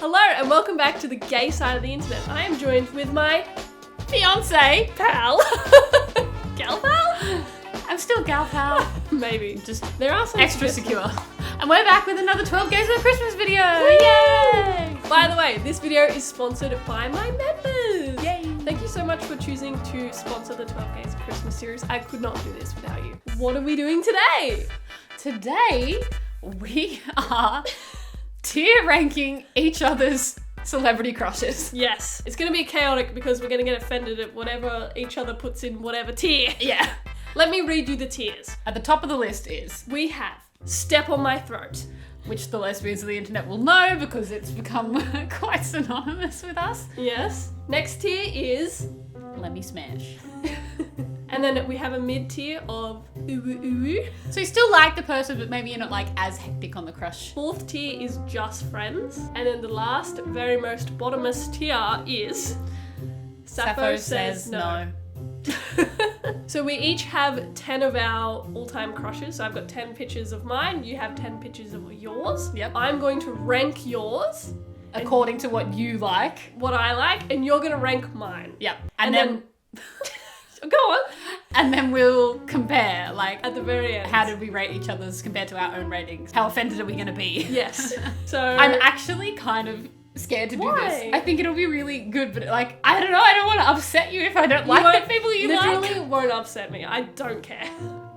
Hello and welcome back to the gay side of the internet. I am joined with my fiance pal. Gal pal? I'm still gal pal. Maybe. Just there are some Extra secure. And we're back with another 12 Gays of Christmas video. Yay! By the way, this video is sponsored by my members. Yay! Thank you so much for choosing to sponsor the 12 Gays of Christmas series. I could not do this without you. What are we doing today? Today, we are tier ranking each other's celebrity crushes. Yes. It's going to be chaotic because we're going to get offended at whatever each other puts in whatever tier. Yeah. Let me read you the tiers. At the top of the list is, We have Step on My Throat. which the lesbians of the internet will know because it's become quite synonymous with us. Yes. Next tier is... Let me smash. And then we have a mid tier of Uwu Uwu. So you still like the person, but maybe you're not like as hectic on the crush. Fourth tier is Just Friends. And then the last, very most bottomest tier is... Sappho says no. So we each have 10 of our all-time crushes. So I've got 10 pictures of mine. You have 10 pictures of yours. Yep. I'm going to rank yours, According to what you like. what I like, and you're going to rank mine. Yep. And then go on. And then we'll compare, like, At the very end. how did we rate each other's compared to our own ratings? How offended are we going to be? Yes. So I'm actually kind of scared to do Why? this. I think it'll be really good, but like, I don't know, I don't want to upset you if I don't like won't- the people you literally like. won't upset me. I don't care.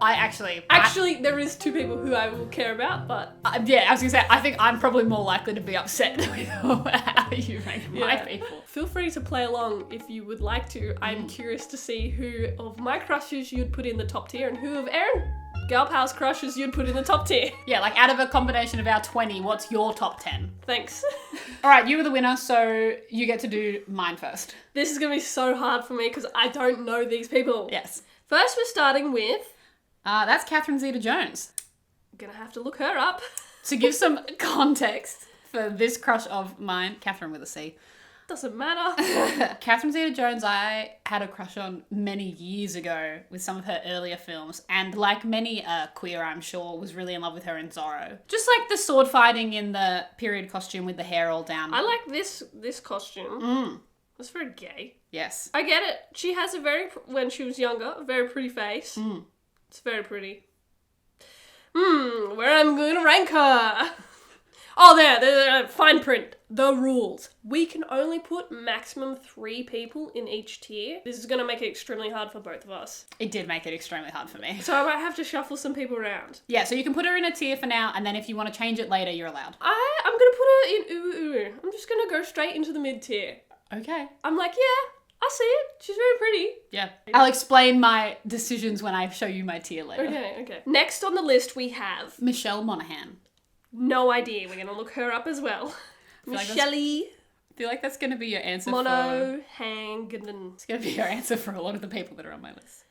I Actually, there is two people who I will care about, but yeah, I was gonna say, I think I'm probably more likely to be upset with how you rank my yeah. people. Feel free to play along if you would like to. I'm curious to see who of my crushes you'd put in the top tier and who of Erin Gal Pal's crushes you'd put in the top tier. Yeah, like out of a combination of our 20, what's your top 10? Thanks. All right, you were the winner, so you get to do mine first. This is going to be so hard for me because I don't know these people. Yes. First, we're starting with... That's Catherine Zeta-Jones. I'm going to have to look her up. To give some context for this crush of mine, Catherine with a C. Doesn't matter. Catherine Zeta-Jones, I had a crush on many years ago with some of her earlier films, and like many queer, I'm sure, was really in love with her in Zorro. Just like the sword fighting in the period costume with the hair all down. I like this costume. That's very gay. Yes. I get it. She has when she was younger, a very pretty face. It's very pretty. Where I'm going to rank her. Oh, there, fine print. The rules. We can only put maximum 3 people in each tier. This is going to make it extremely hard for both of us. It did make it extremely hard for me. So I might have to shuffle some people around. Yeah, so you can put her in a tier for now, and then if you want to change it later, you're allowed. I'm going to put her in Uwu Uwu. I'm just going to go straight into the mid tier. Okay. I'm like, yeah, I see it. She's very pretty. Yeah. I'll explain my decisions when I show you my tier later. Okay. Next on the list we have... Michelle Monaghan. No idea. We're going to look her up as well. like Michelle I feel like that's going to be your answer for... Monohangan. It's going to be your answer for a lot of the people that are on my list.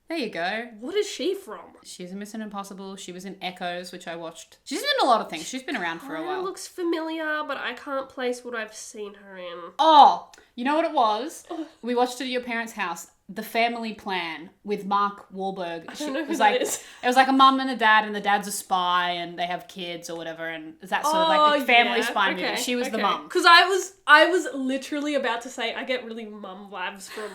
There you go. What is she from? She's in Mission Impossible. She was in Echoes, which I watched. She's in a lot of things. She's been around for a Her while. looks familiar, but I can't place what I've seen her in. Oh, you know what it was? We watched it at your parents' house. The Family Plan with Mark Wahlberg. I don't know who was that like, is. It was like a mum and a dad, and the dad's a spy, and they have kids or whatever, and it's that sort of like the family spy movie. She was the mum. Because I was literally about to say I get really mum vibes from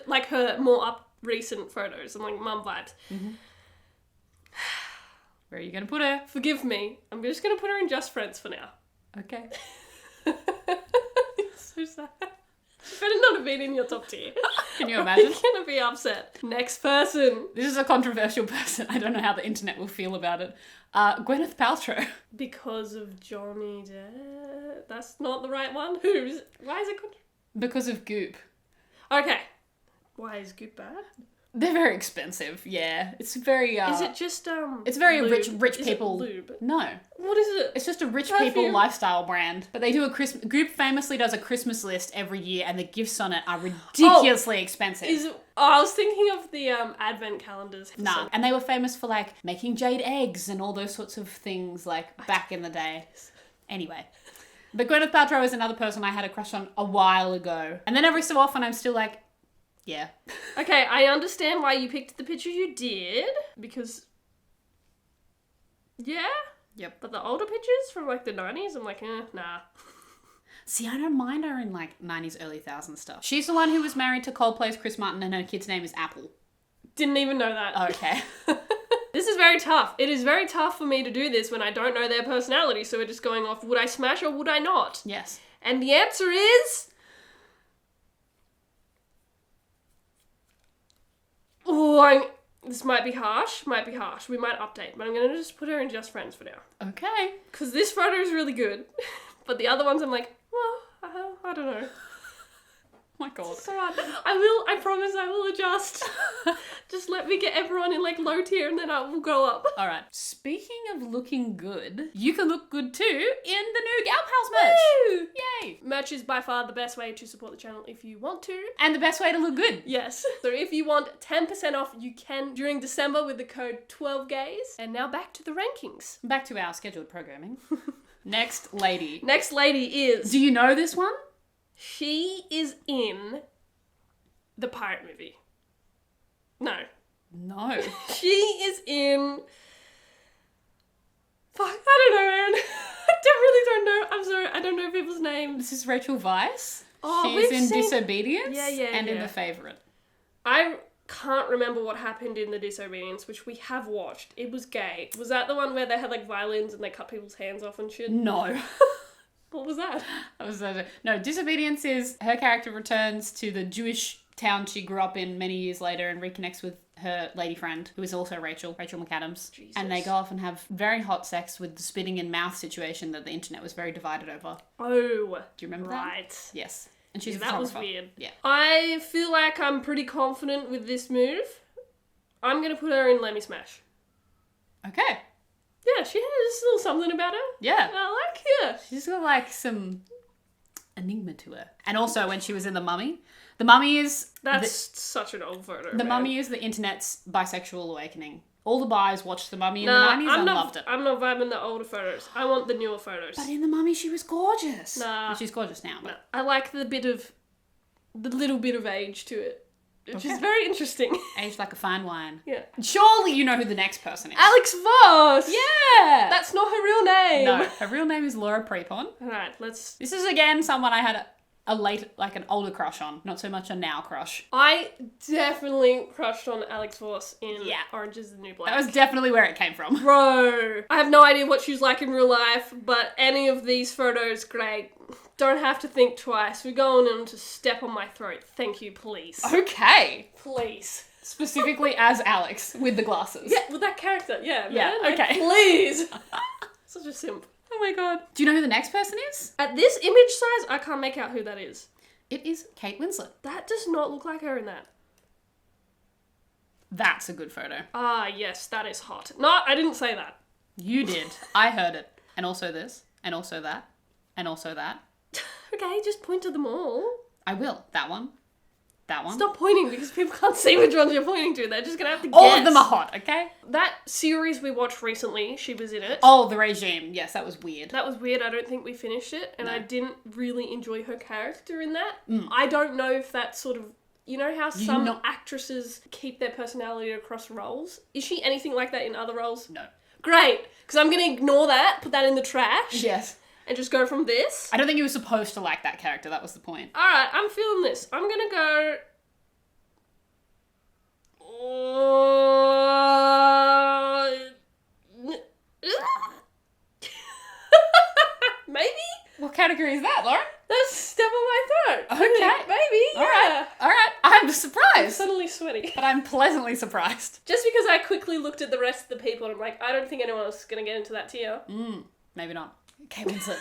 like her more recent photos. I'm like mum vibes. Where are you going to put her? Forgive me. I'm just going to put her in Just Friends for now. Okay. So sad. She better not have been in your top tier. Can you imagine? I'm gonna be upset. Next person. This is a controversial person. I don't know how the internet will feel about it. Gwyneth Paltrow. Because of Johnny Depp. That's not the right one. Why is it Because of Goop. Okay. Why is Goop bad? They're very expensive, yeah. It's very, Is it just, It's very lube? rich Is people. It lube? No. What is it? It's just a rich Perfume. people lifestyle brand. But they do a Christmas... Goop famously does a Christmas list every year, and the gifts on it are ridiculously expensive. I was thinking of the advent calendars. Nah. And they were famous for, like, making jade eggs and all those sorts of things, like, back in the day. Anyway. But Gwyneth Paltrow is another person I had a crush on a while ago. And then every so often I'm still like, yeah. Okay, I understand why you picked the picture you did, because... Yeah? Yep. But the older pictures from, like, the 90s, I'm like, nah. See, I don't mind her in like 90s, early 2000s stuff. She's the one who was married to Coldplay's Chris Martin and her kid's name is Apple. Didn't even know that. Oh, okay. This is very tough. It is very tough for me to do this when I don't know their personality, so we're just going off, would I smash or would I not? Yes. And the answer is... Oh, this might be harsh. We might update, but I'm going to just put her in just friends for now. Okay. Because this photo is really good, but the other ones I'm like, well, I don't know. Oh my god. It's alright. I promise I will adjust. Just let me get everyone in like low tier and then I will go up. Alright. Speaking of looking good, you can look good too in the new Gal Pals merch. Woo! Yay. Merch is by far the best way to support the channel if you want to. And the best way to look good. Yes. So if you want 10% off, you can during December with the code 12gays. And now back to the rankings. Back to our scheduled programming. Next lady. Next lady is... Do you know this one? She is in the pirate movie. No. No. She is in... Fuck, I don't know, man. Really don't know. I'm sorry, I don't know people's names. This is Rachel Weisz. Oh, She's we've in seen... Disobedience Yeah, and in yeah. The Favourite. I can't remember what happened in the Disobedience, which we have watched. It was gay. Was that the one where they had like violins and they cut people's hands off and shit? No. What was that? No, Disobedience is her character returns to the Jewish town she grew up in many years later and reconnects with her lady friend, who is also Rachel McAdams. Jesus. And they go off and have very hot sex with the spitting in mouth situation that the internet was very divided over. Oh. Do you remember right. that? Yes. And she's Yeah, a that was photographer. weird. Yeah. I feel like I'm pretty confident with this move. I'm gonna put her in Let Me Smash. Okay. Yeah, she has a little something about her. Yeah. I like her. She's got like some enigma to her. And also when she was in The Mummy. The Mummy is... That's such an old photo, The man. Mummy is the internet's bisexual awakening. All the bis watched The Mummy in Nah, the 90s and loved it. I'm not vibing the older photos. I want the newer photos. But in The Mummy she was gorgeous. Nah. Well, she's gorgeous now. But... No, I like the little bit of age to it. Which is very interesting. Aged like a fine wine. Yeah. Surely you know who the next person is. Alex Voss! Yeah! That's not her real name! No, her real name is Laura Prepon. Alright, let's... This is again someone I had an older crush on. Not so much a now crush. I definitely crushed on Alex Voss in Yeah. Orange is the New Black. That was definitely where it came from. Bro! I have no idea what she's like in real life, but any of these photos, great. Don't have to think twice. We're going in to step on my throat. Thank you, please. Okay. Please. Specifically as Alex with the glasses. Yeah, with that character. Yeah, Yeah, man. Like, okay. please. Such a simp. Oh my god. Do you know who the next person is? At this image size, I can't make out who that is. It is Kate Winslet. That does not look like her in that. That's a good photo. Ah, yes, that is hot. No, I didn't say that. You did. I heard it. And also this. And also that. And also that. Okay, just point to them all. I will. That one. That one. Stop pointing because people can't see which ones you're pointing to. They're just gonna have to guess. All of them are hot, okay? That series we watched recently, she was in it. Oh, The Regime. Yes, that was weird. That was weird. I don't think we finished it, and No. I didn't really enjoy her character in that. I don't know if that's sort of... You know how some actresses keep their personality across roles? Is she anything like that in other roles? No. Great, because I'm going to ignore that, put that in the trash, Yes. and just go from this. I don't think you were supposed to like that character. That was the point. Alright, I'm feeling this. I'm going to go... Maybe? What category is that, Lauren? That's step on my throat. Okay. Maybe, yeah. All right. I'm I'm surprised. suddenly sweaty. But I'm pleasantly surprised. Just because I quickly looked at the rest of the people and I'm like, I don't think anyone else is going to get into that tier. Maybe not. Kate Winslet.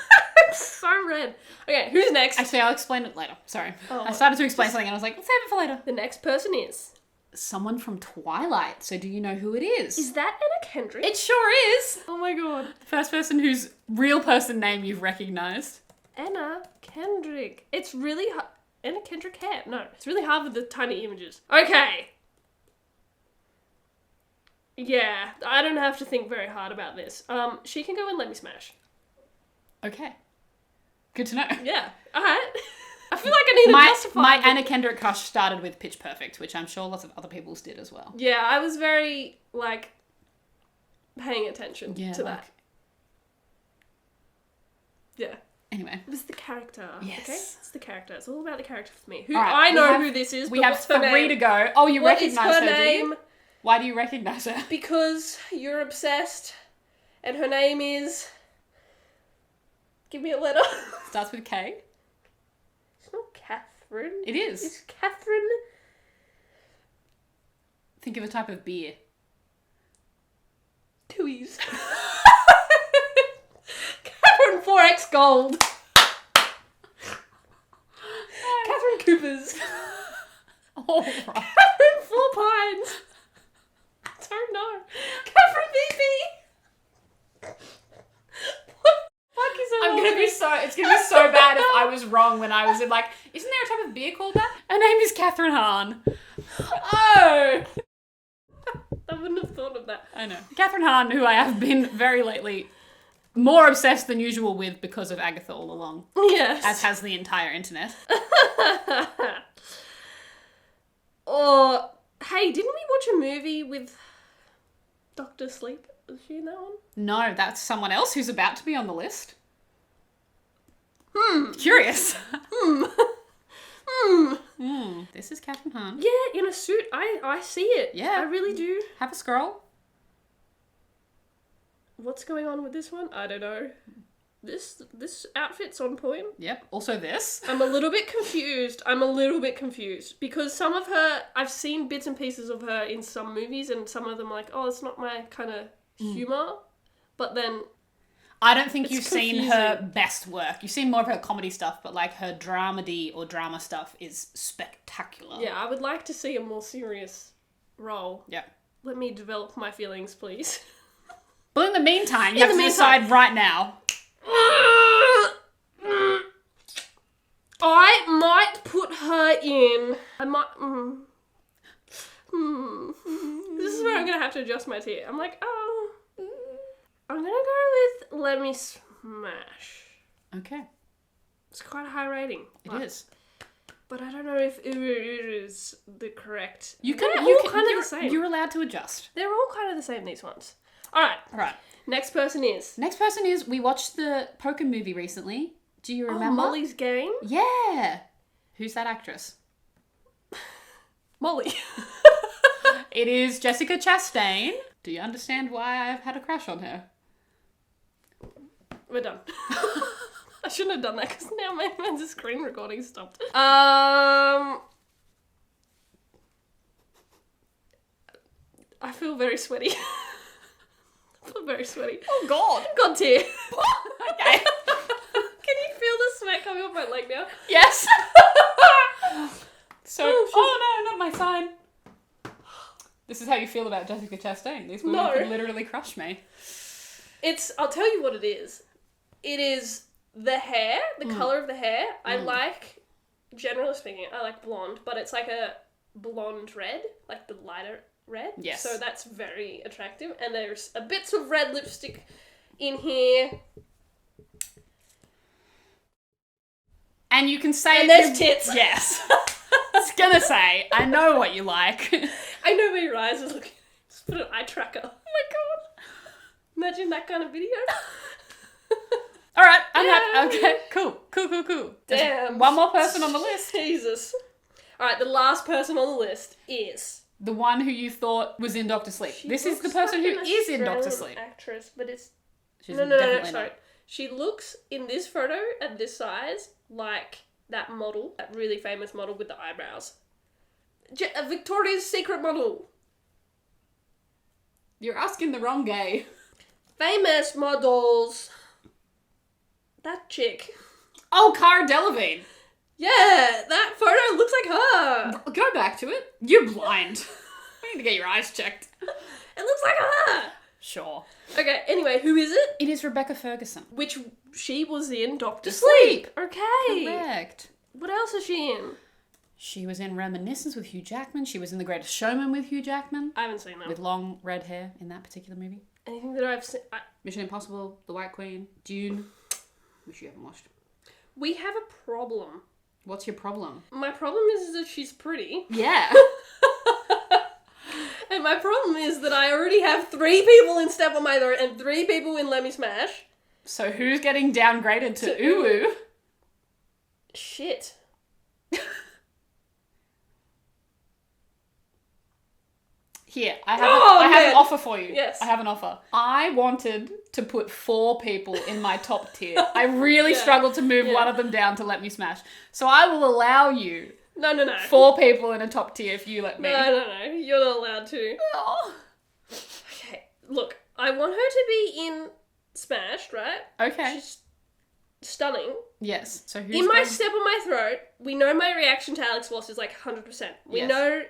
So red. Okay, who's next? Actually, I'll explain it later. Sorry. Oh. I started to explain something and I was like, let's save it for later. The next person is... Someone from Twilight. So do you know who it is? Is that Anna Kendrick? It sure is. Oh my god. The first person whose real person name you've recognised. Anna Kendrick. It's really hard. Anna Kendrick hair. No, it's really hard with the tiny images. Okay. Yeah, I don't have to think very hard about this. She can go and Let Me Smash. Okay. Good to know. Yeah. Alright. I feel like I need to justify My it. Anna Kendrick crush started with Pitch Perfect, which I'm sure lots of other people's did as well. Yeah, I was very, like, paying attention to that. Yeah. Anyway. It was the character. Yes. Okay? It's the character. It's all about the character for me. All right, I know who this is, We but have what's her 3 name? to go. Oh, you What recognise is her, her do name? you? Why do you recognise her? Because you're obsessed, and her name is... Give me a letter. Starts with K. It's not Catherine. It is. It's Catherine... Think of a type of beer. Cuties. Catherine 4X Gold. Catherine Coopers. All right. Catherine 4 Pines. I don't know. Catherine BB. Fuck is her name? It's gonna be so bad if I was wrong when I was in, like, isn't there a type of beer called that? Her name is Catherine Hahn. Oh! I wouldn't have thought of that. I know. Catherine Hahn, who I have been very lately more obsessed than usual with because of Agatha all along. Yes. As has the entire internet. Or, hey, didn't we watch a movie with Dr. Sleep? Was she in that one? No, that's someone else who's about to be on the list. Curious. This is Catherine Hahn. Yeah, in a suit. I see it. Yeah. I really do. Have a scroll. What's going on with this one? I don't know. This outfit's on point. Yep. Also this. I'm a little bit confused. Because some of her, I've seen bits and pieces of her in some movies, and some of them are like, oh, it's not my kind of humour. But then... I don't think It's you've seen her best work. You've seen more of her comedy stuff, but like her dramedy or drama stuff is spectacular. Yeah, I would like to see a more serious role. Yeah. Let me develop my feelings, please. Well, in the meantime, you have to decide right now. I might put her in. I might. This is where I'm gonna have to adjust my tier. I'm like, oh, I'm gonna go with Let Me Smash. Okay. It's quite a high rating. It is. But I don't know if it is the correct. They're kind of the same. You're allowed to adjust. They're all kind of the same, these ones. Alright. Right. Next person is. We watched the poker movie recently. Do you remember? Molly's Game? Yeah. Who's that actress? Molly. It is Jessica Chastain. Do you understand why I've had a crush on her? We're done. I shouldn't have done that because now my screen recording stopped. I feel very sweaty. Oh God. God tier. Okay. Can you feel the sweat coming off my leg now? Yes. So, Oh, no, not my sign. This is how you feel about Jessica Chastain. These women could literally crush me. I'll tell you what it is. It is the hair, the colour of the hair. I like, generally speaking, I like blonde, but it's like a blonde red, like the lighter red. Yes. So that's very attractive. And there's a bits of red lipstick in here. And you can say... And there's tits. Yes. I was gonna say, I know what you like. I know where your eyes are looking. Just put an eye tracker. Oh my god. Imagine that kind of video. Alright, I'm happy. Okay, cool. Damn. One more person on the list. Jesus. Alright, the last person on the list is... The one who you thought was in Dr. Sleep. This is the person who is in Dr. Sleep. Actress, but it's... She's No, definitely sorry. not. She looks, in this photo, at this size, like that model, that really famous model with the eyebrows. Victoria's Secret model. You're asking the wrong gay. Famous models. That chick. Oh, Cara Delevingne. Yeah, that photo looks like her. Go back to it. You're blind. We need to get your eyes checked. It looks like her. Sure. Okay, anyway, who is it? It is Rebecca Ferguson. Which she was in Doctor Sleep. Sleep. Okay. Correct. What else is she in? She was in Reminiscence with Hugh Jackman. She was in The Greatest Showman with Hugh Jackman. I haven't seen that. With long red hair in that particular movie. Anything that I've seen... Mission Impossible, The White Queen, Dune. Which you haven't watched. We have a problem. What's your problem? My problem is that she's pretty. Yeah. And my problem is that I already have 3 people in Step on My Throat and 3 people in Let Me Smash. So who's getting downgraded to Uwu? Shit. Here, I have an offer for you. Yes. I have an offer. I wanted to put 4 people in my top tier. I really struggled to move one of them down to let me smash. So I will allow you No. 4 people in a top tier if you let me. No. You're not allowed to. Oh. Okay, look. I want her to be in Smashed, right? Okay. She's stunning. Yes. So who's In my going- Step on My Throat, we know my reaction to Alex Voss is like 100%. We Yes. know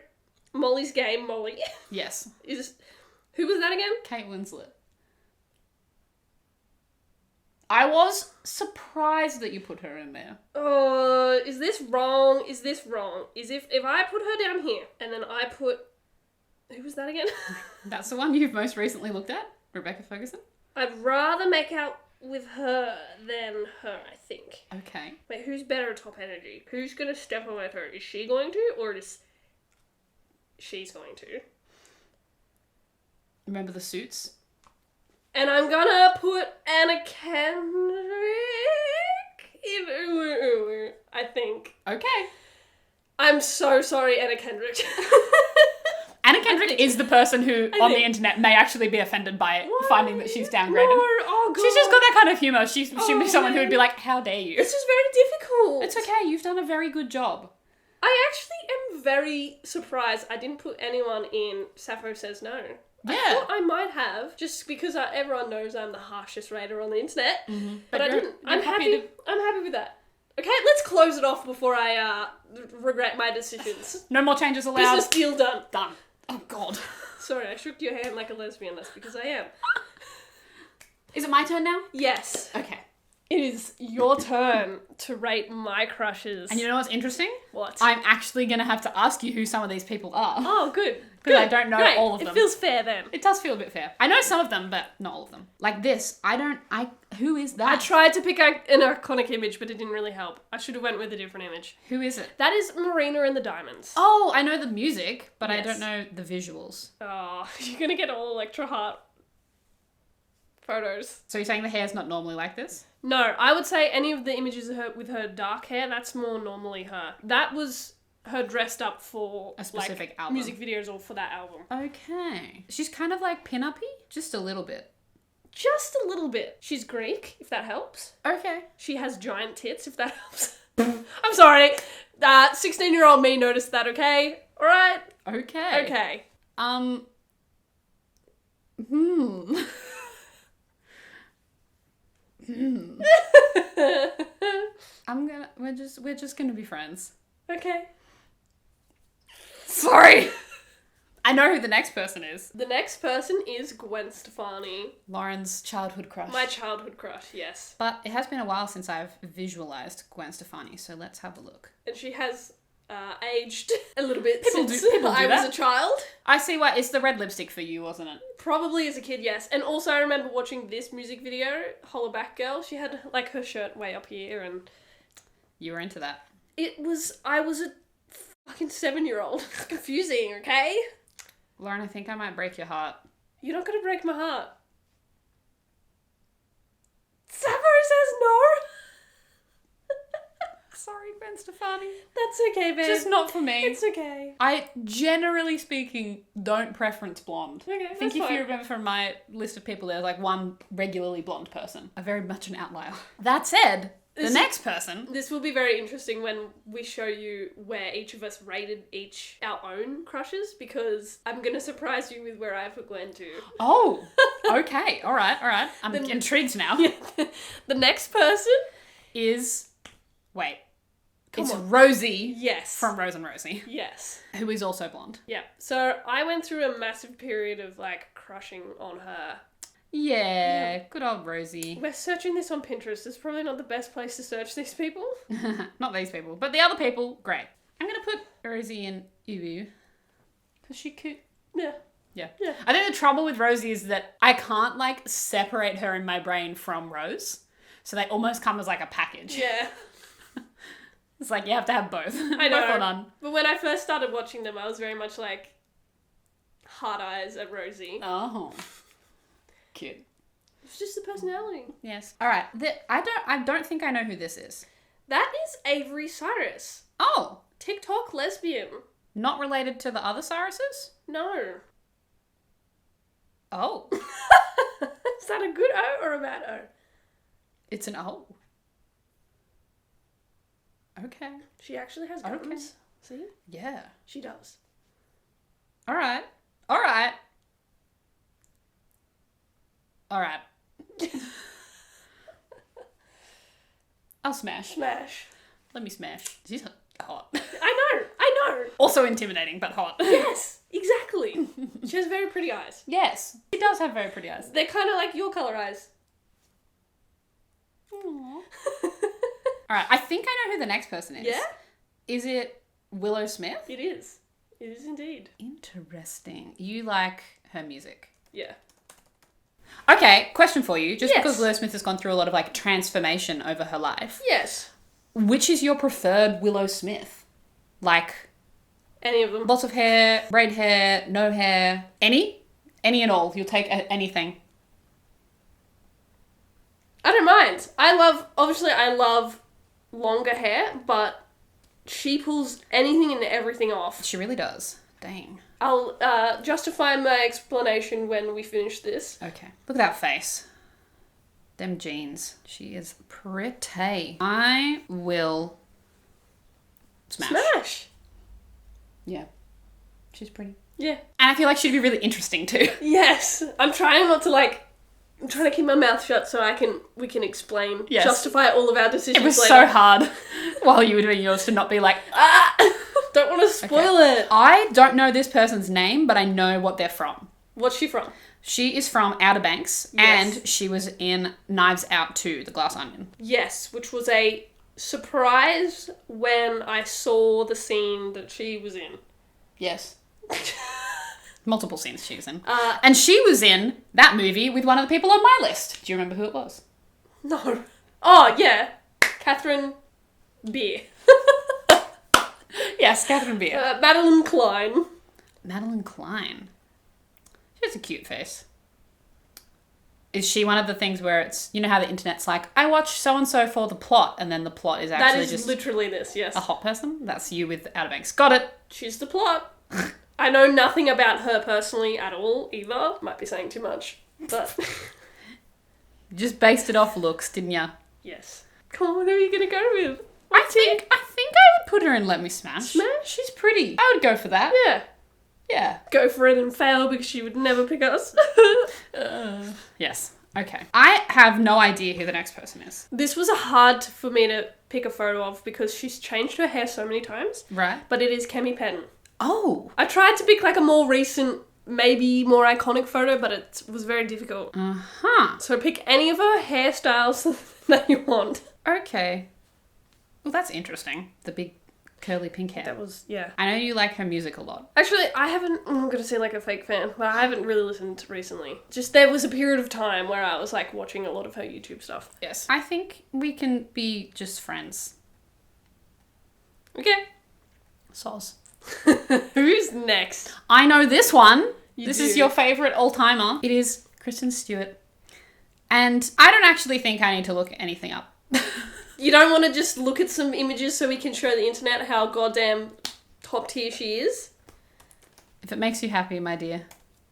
Molly's game. Molly Yes. is... Who was that again? Kate Winslet. I was surprised that you put her in there. Oh, is this wrong? Is this wrong? Is if I put her down here and then I put... Who was that again? That's the one you've most recently looked at? Rebecca Ferguson? I'd rather make out with her than her, I think. Okay. Wait, who's better at top energy? Who's going to step on my throat? Is she going to, or is she's going to? Remember the Suits? And I'm gonna put Anna Kendrick in Uwu, I think. Okay. I'm so sorry, Anna Kendrick. Anna Kendrick is the person who, on the internet, may actually be offended by finding that she's downgraded. No, oh god. She's just got that kind of humour. She'd be someone who would be like, how dare you? This is very difficult. It's okay, you've done a very good job. I actually am very surprised I didn't put anyone in Sappho Says No. Yeah. I thought I might have, just because everyone knows I'm the harshest rater on the internet. Mm-hmm. But I didn't. I'm happy. I'm happy with that. Okay, let's close it off before I regret my decisions. No more changes allowed. Business deal done. Done. Oh, God. Sorry, I shook your hand like a lesbian. That's because I am. Is it my turn now? Yes. Okay. It is your turn to rate my crushes. And you know what's interesting? What? I'm actually going to have to ask you who some of these people are. Oh, good. Because I don't know all of them. It feels fair then. It does feel a bit fair. I know some of them, but not all of them. Like this. Who is that? I tried to pick an iconic image, but it didn't really help. I should have went with a different image. Who is it? That is Marina and the Diamonds. Oh, I know the music, but Yes. I don't know the visuals. Oh, you're gonna get all Electra Heart photos. So you're saying the hair's not normally like this? No, I would say any of the images of her with her dark hair, that's more normally her. That was her dressed up for A specific album. music videos or for that album. Okay. She's kind of like pin-uppy? Just a little bit. Just a little bit. She's Greek, if that helps. Okay. She has giant tits, if that helps. I'm sorry. 16-year-old me noticed that, okay? Alright? Okay. Okay. We're just gonna be friends. Okay. Sorry. I know who the next person is. The next person is Gwen Stefani. Lauren's childhood crush. My childhood crush, yes. But it has been a while since I've visualized Gwen Stefani, so let's have a look. And she has aged a little bit People since do I was that. a child. I see why. It's the red lipstick for you, wasn't it? Probably as a kid, yes. And also I remember watching this music video, Holla Back Girl. She had like her shirt way up here and... You were into that. I was a fucking 7-year-old. It's confusing, okay? Lauren, I think I might break your heart. You're not gonna break my heart. Sappho says no! Sorry, Gwen Stefani. That's okay, babe. Just not for me. It's okay. I, generally speaking, don't preference blonde. Okay, I think that's if fine. you remember from my list of people, there's like one regularly blonde person. I'm very much an outlier. That said, the next person... This will be very interesting when we show you where each of us rated our own crushes, because I'm going to surprise you with where I put Gwen to. Oh, okay. All right. I'm intrigued now. The next person Is... Wait. It's on. Rosie Yes. from Rose and Rosie, Yes. who is also blonde. Yeah. So I went through a massive period of like crushing on her. Yeah, good old Rosie. We're searching this on Pinterest. It's probably not the best place to search these people. Not these people, but the other people, great. I'm going to put Rosie in Uwu, because she's cute. Yeah. Yeah. Yeah. I think the trouble with Rosie is that I can't, like, separate her in my brain from Rose. So they almost come as, like, a package. Yeah. It's like, you have to have both. I know. Both or none. But when I first started watching them, I was very much like hard eyes at Rosie. Oh. Cute. It's just the personality. Yes. All right. I don't think I know who this is. That is Avery Cyrus. Oh, TikTok lesbian. not related to the other Cyruses? No. Oh. Is that a good O or a bad O? It's an O. Okay. She actually has gums. Okay. See? Yeah. She does. All right. All right. All right. I'll smash. Smash. Let me smash. She's hot. I know. Also intimidating, but hot. Yes, exactly. She has very pretty eyes. Yes. She does have very pretty eyes. They're kind of like your colour eyes. All right. I think I know who the next person is. Yeah? Is it Willow Smith? It is. It is indeed. Interesting. You like her music. Yeah. Okay, question for you. Just Yes. because Willow Smith has gone through a lot of like transformation over her life, Yes. which is your preferred Willow Smith? Like Any of them. lots of hair, braid hair, no hair, any and all. You'll take anything. I don't mind. I love longer hair, but she pulls anything and everything off. She really does. Dang. I'll justify my explanation when we finish this. Okay. Look at that face. Them jeans. She is pretty. I will smash. Smash! Yeah. She's pretty. Yeah. And I feel like she'd be really interesting too. Yes. I'm trying to keep my mouth shut so we can explain, Yes. justify all of our decisions It was later. so hard while you were doing yours to not be like, Don't want to spoil it. I don't know this person's name, but I know what they're from. What's she from? She is from Outer Banks, Yes. and she was in Knives Out 2, The Glass Onion. Yes, which was a surprise when I saw the scene that she was in. Yes. Multiple scenes she was in. Uh, And she was in that movie with one of the people on my list. Do you remember who it was? No. Oh, yeah. Catherine Beer. Yes, Catherine Beer. Madeline Klein. Madeline Klein. She has a cute face. Is she one of the things where it's, you know how the internet's like, I watch so-and-so for the plot, and then the plot is actually That is just literally this, yes. a hot person? That's you with Outer Banks. Got it. She's the plot. I know nothing about her personally at all, either. Might be saying too much, but You just based it off looks, didn't ya? yes. Come on, who are you going to go with? I think I would put her in Let Me Smash. Smash? She's pretty. I would go for that. Yeah. Yeah. Go for it and fail because she would never pick us. Yes. Okay. I have no idea who the next person is. This was hard for me to pick a photo of because she's changed her hair so many times, Right. but it is Kemi Penn. Oh. I tried to pick like a more recent, maybe more iconic photo, but it was very difficult. Uh-huh. So pick any of her hairstyles that you want. Okay. Well, that's interesting. The big curly pink hair. That was, yeah. I know you like her music a lot. Actually, I'm going to say like a fake fan, but I haven't really listened recently. Just there was a period of time where I was like watching a lot of her YouTube stuff. Yes. I think we can be just friends. Okay. Soz. Who's next? I know this one. You This do. is your favourite all-timer. It is Kristen Stewart. And I don't actually think I need to look anything up. You don't want to just look at some images so we can show the internet how goddamn top tier she is? If it makes you happy, my dear.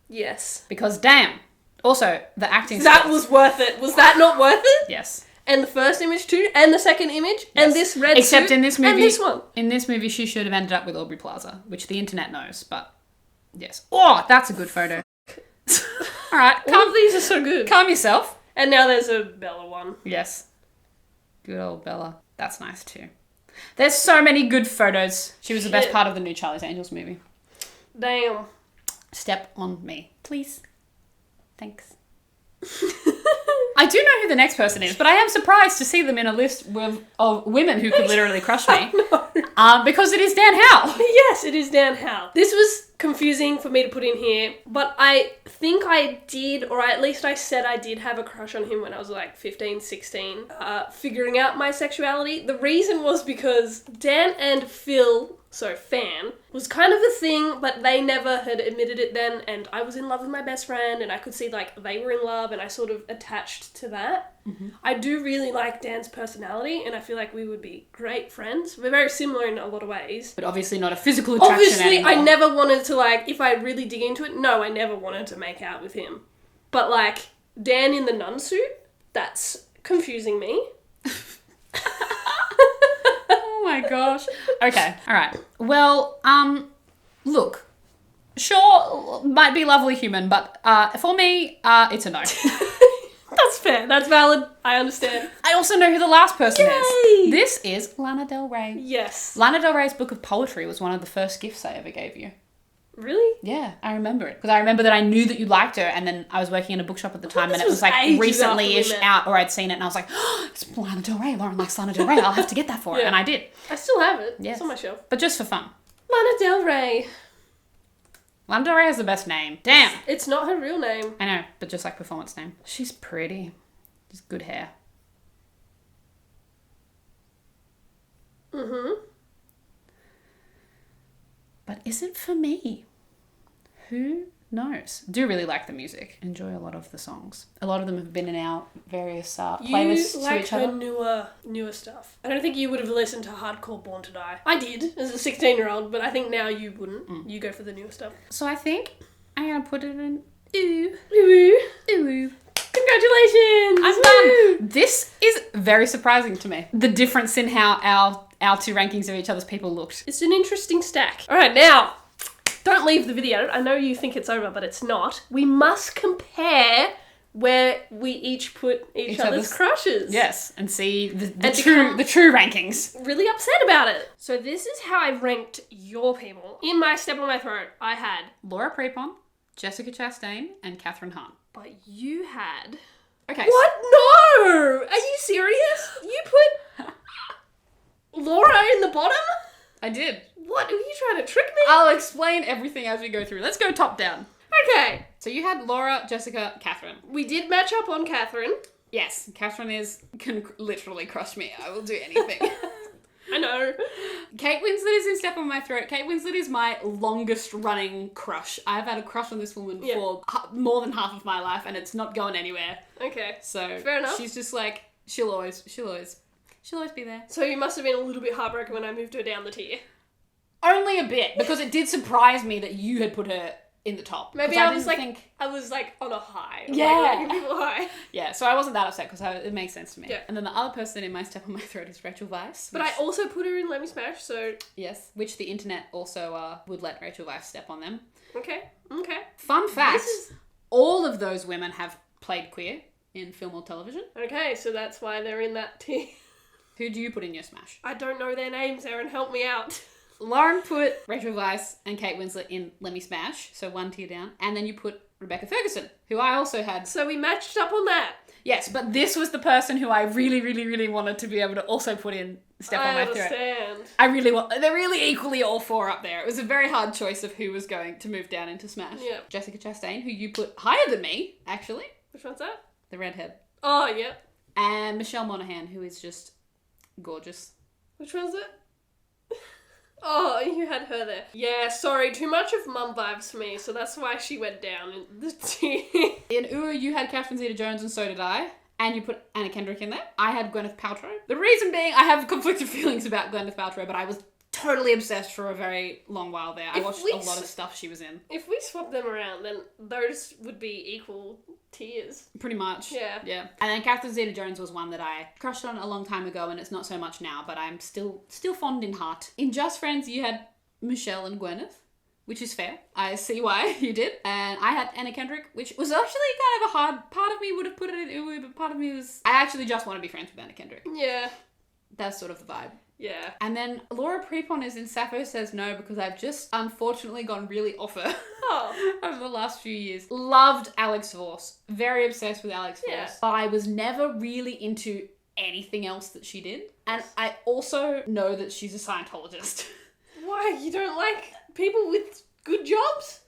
Yes. Because damn. Also, the acting That skills. was worth it. Was that not worth it? Yes. And the first image too, and the second image, and this red Except suit, in this movie, and this one. In this movie, she should have ended up with Aubrey Plaza, which the internet knows, but yes. Oh, that's a good photo. All right, All of these are so good. calm yourself. And now there's a Bella one. Yes. Good old Bella. That's nice too. There's so many good photos. She was the best Shit. part of the new Charlie's Angels movie. Damn. Step on me, please. Thanks. I do know who the next person is, but I am surprised to see them in a list of women who could literally crush me. Because it is Dan Howe. Yes, it is Dan Howe. This was confusing for me to put in here, but I think I did, or at least I said I did have a crush on him when I was like 15, 16, figuring out my sexuality. The reason was because Dan and Phil so fan, was kind of a thing, but they never had admitted it then, and I was in love with my best friend, and I could see, like, they were in love, and I sort of attached to that. Mm-hmm. I do really like Dan's personality, and I feel like we would be great friends. We're very similar in a lot of ways. But obviously not a physical attraction Obviously, anymore. I never wanted to, like, if I really dig into it, no, I never wanted to make out with him. But, like, Dan in the nun suit, that's confusing me. Oh my gosh. Okay, alright. Well, look, sure, might be lovely human, but for me, it's a no. That's fair. That's valid. I understand. I also know who the last person Yay! is. This is Lana Del Rey. Yes. Lana Del Rey's book of poetry was one of the first gifts I ever gave you. Really? Yeah, I remember it. Because I remember that I knew that you liked her, and then I was working in a bookshop at the time, and it was like recently-ish out, or I'd seen it, and I was like, oh, it's Lana Del Rey. Lauren likes Lana Del Rey. I'll have to get that for her. And I did. I still have it. Yes. It's on my shelf. But just for fun. Lana Del Rey. Lana Del Rey has the best name. Damn. It's not her real name. I know, but just like performance name. She's pretty. Just good hair. Mm-hmm. But is it for me? Who knows? Do really like the music. Enjoy a lot of the songs. A lot of them have been in our various playlists You to like each her other. newer stuff. I don't think you would have listened to hardcore Born to Die. I did as a 16-year-old, but I think now you wouldn't. You go for the newer stuff. So I think I'm going to put it in Ooh. Ooh. Ooh. Congratulations! I'm done. This is very surprising to me. The difference in how our two rankings of each other's people looked. It's an interesting stack. All right, now, don't leave the video. I know you think it's over, but it's not. We must compare where we each put each other's crushes. Yes, and see the become true rankings. Really upset about it. So this is how I ranked your people. In my Step on My Throat, I had Laura Prepon, Jessica Chastain, and Katherine Hahn. But you had... Okay. What? No! Are you serious? You put Laura in the bottom? I did. What? Are you trying to trick me? I'll explain everything as we go through. Let's go top down. Okay. So you had Laura, Jessica, Katherine. We did match up on Katherine. Yes, Katherine can literally crush me. I will do anything. I know. Kate Winslet is in Step on My Throat. Kate Winslet is my longest running crush. I've had a crush on this woman for more than half of my life, and it's not going anywhere. Okay. So fair enough. She's just like, she'll always be there. So you must have been a little bit heartbroken when I moved her down the tier. Only a bit, because it did surprise me that you had put her in the top. Maybe I was like on a high. Like people high. Yeah, so I wasn't that upset because it makes sense to me. Yeah. And then the other person in my Step on My Throat is Rachel Weisz. But I also put her in Let Me Smash, so... Yes, which the internet also would let Rachel Weisz step on them. Okay. Fun fact, all of those women have played queer in film or television. Okay, so that's why they're in that tier. Who do you put in your smash? I don't know their names, Erin. Help me out. Lauren put Rachel Weisz and Kate Winslet in Let Me Smash, so one tier down. And then you put Rebecca Ferguson, who I also had. So we matched up on that. Yes, but this was the person who I really, really, really wanted to be able to also put in Step on My Throat. I understand. They're really equally all four up there. It was a very hard choice of who was going to move down into Smash. Yeah. Jessica Chastain, who you put higher than me, actually. Which one's that? The redhead. Oh, yeah. And Michelle Monaghan, who is just gorgeous. Which one's it? Oh, you had her there. Yeah, sorry, too much of mum vibes for me, so that's why she went down in the tier. In Ooh, you had Catherine Zeta-Jones and so did I. And you put Anna Kendrick in there. I had Gwyneth Paltrow. The reason being, I have conflicted feelings about Gwyneth Paltrow, but I was totally obsessed for a very long while there. I watched a lot of stuff she was in. If we swap them around, then those would be equal tiers. Pretty much. Yeah. And then Catherine Zeta-Jones was one that I crushed on a long time ago, and it's not so much now, but I'm still fond in heart. In Just Friends, you had Michelle and Gwyneth, which is fair. I see why you did. And I had Anna Kendrick, which was actually kind of a hard... Part of me would have put it in Ooh, but part of me was... I actually just want to be friends with Anna Kendrick. Yeah. That's sort of the vibe. Yeah. And then Laura Prepon is in Sappho Says No because I've just unfortunately gone really off her over the last few years. Loved Alex Voss. Very obsessed with Alex Voss. But I was never really into anything else that she did. And I also know that she's a Scientologist. Why? You don't like people with good jobs?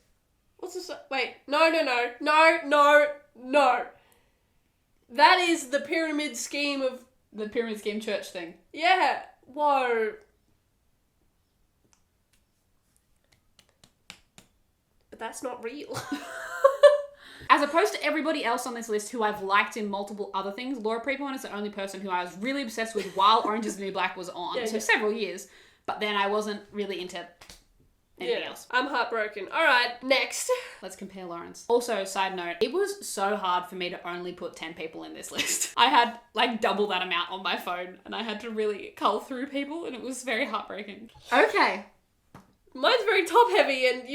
What's this? Wait. No. That is the pyramid scheme of... The pyramid scheme church thing. Yeah. Whoa. but that's not real. As opposed to everybody else on this list who I've liked in multiple other things, Laura Prepon is the only person who I was really obsessed with while Orange is the New Black was on. So several years. But then I wasn't really into anything else. I'm heartbroken. All right, next. Let's compare Lawrence. Also, side note, it was so hard for me to only put 10 people in this list. I had like double that amount on my phone and I had to really cull through people and it was very heartbreaking. Okay. Mine's very top heavy and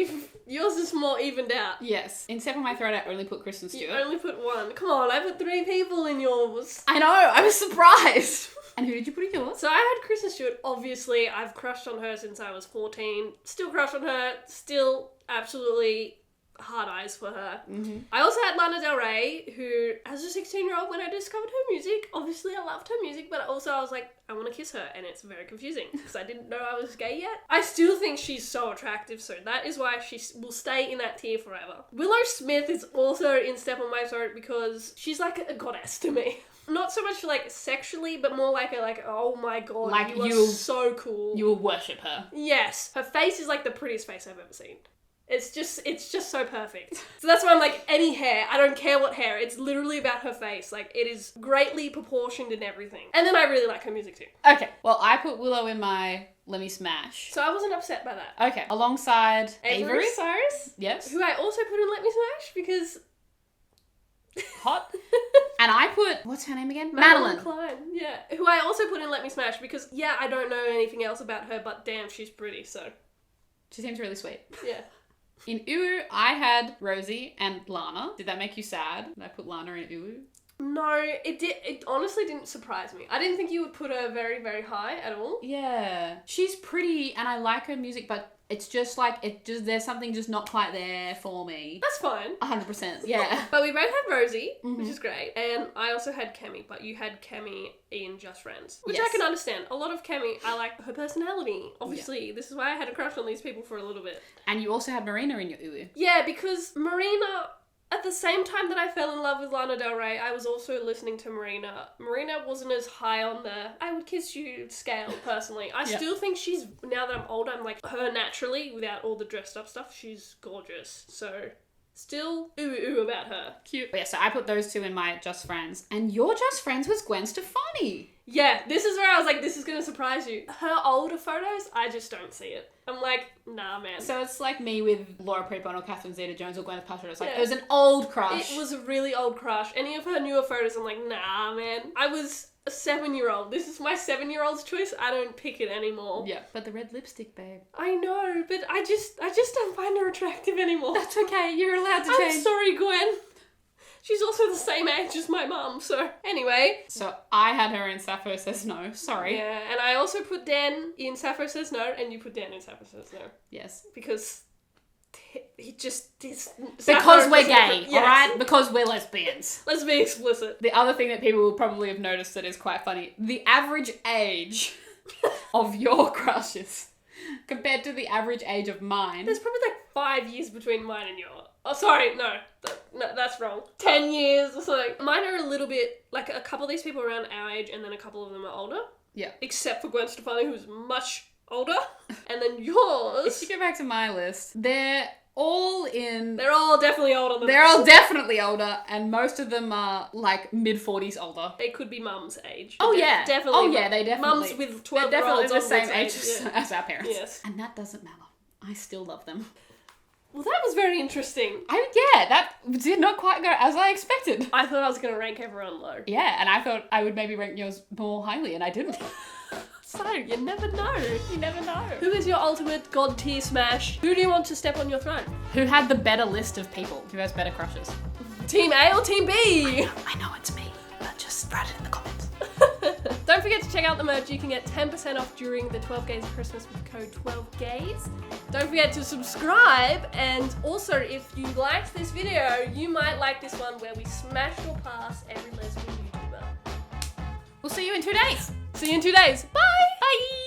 yours is more evened out. Yes. In Step on My Throat, I only put Kristen Stewart. You only put one. Come on, I put 3 people in yours. I know, I was surprised. And who did you put in yours? So I had Kristen Stewart. Obviously, I've crushed on her since I was 14. Still crush on her. Still absolutely hard eyes for her. Mm-hmm. I also had Lana Del Rey, who, as a 16-year-old, when I discovered her music, obviously I loved her music, but also I was like, I want to kiss her, and it's very confusing, because I didn't know I was gay yet. I still think she's so attractive, so that is why she will stay in that tier forever. Willow Smith is also in Step on My Throat, because she's like a goddess to me. Not so much like sexually, but more like oh my god, like you are so cool. You will worship her. Yes. Her face is like the prettiest face I've ever seen. It's just so perfect. So that's why I'm like, any hair, I don't care what hair, it's literally about her face. Like, it is greatly proportioned in everything. And then I really like her music too. Okay, well, I put Willow in my Let Me Smash. So I wasn't upset by that. Okay, alongside Avery Cyrus? Yes. Who I also put in Let Me Smash because... Hot. And I put, what's her name again? Madeline Klein, yeah. Who I also put in Let Me Smash because, yeah, I don't know anything else about her, but damn, she's pretty, so... She seems really sweet. Yeah. In Uwu, I had Rosie and Lana. Did that make you sad? Did I put Lana in Uwu? No, it did. It honestly didn't surprise me. I didn't think you would put her very, very high at all. Yeah. She's pretty and I like her music, but it's just like, there's something just not quite there for me. That's fine. 100%, yeah. But we both had Rosie, which is great. And I also had Kemi, but you had Kemi in Just Friends. Which I can understand. A lot of Kemi, I like her personality. Obviously, this is why I had a crush on these people for a little bit. And you also had Marina in your Uwu. Yeah, because Marina... At the same time that I fell in love with Lana Del Rey, I was also listening to Marina. Marina wasn't as high on the I would kiss you scale, personally. I still think she's, now that I'm older, I'm like, her naturally, without all the dressed up stuff, she's gorgeous. So, still ooh about her. Cute. But yeah, so I put those two in my Just Friends. And your Just Friends was Gwen Stefani. Yeah, this is where I was like, this is going to surprise you. Her older photos, I just don't see it. I'm like, nah, man. So it's like me with Laura Prepon or Catherine Zeta-Jones or Gwyneth Paltrow. It's like, it was an old crush. It was a really old crush. Any of her newer photos, I'm like, nah, man. I was a 7-year-old. This is my 7-year-old's choice. I don't pick it anymore. Yeah. But the red lipstick, babe. I know, but I just don't find her attractive anymore. That's okay. You're allowed to change. I'm sorry, Gwen. She's also the same age as my mum, so... Anyway. So I had her in Sappho Says No. Sorry. Yeah, and I also put Dan in Sappho Says No, and you put Dan in Sappho Says No. Yes. Because... he just is... Because we're gay, yes. Alright? Because we're lesbians. Let's be explicit. The other thing that people will probably have noticed that is quite funny, the average age of your crushes compared to the average age of mine. There's probably like 5 years between mine and yours. Oh, sorry, no, that's wrong. 10 years or something. Mine are a little bit, like a couple of these people are around our age and then a couple of them are older. Yeah. Except for Gwen Stefani, who's much older. And then yours... If you go back to my list, they're all definitely older They're all definitely older, and most of them are like mid-40s older. They could be mum's age. Oh yeah. Definitely. Oh yeah, they definitely. Mums with 12 They're definitely the same age yeah. as our parents. Yes. And that doesn't matter. I still love them. Well, that was very interesting. That did not quite go as I expected. I thought I was going to rank everyone low. Yeah, and I thought I would maybe rank yours more highly, and I didn't. So, you never know. You never know. Who is your ultimate god tier smash? Who do you want to step on your throne? Who had the better list of people? Who has better crushes? Team A or Team B? I know it's me, but just write it in the comments. Don't forget to check out the merch. You can get 10% off during the 12 Gays of Christmas with code 12Gays. Don't forget to subscribe, and also if you liked this video, you might like this one where we smashed or pass every lesbian YouTuber. We'll see you in 2 days. See you in 2 days. Bye! Bye!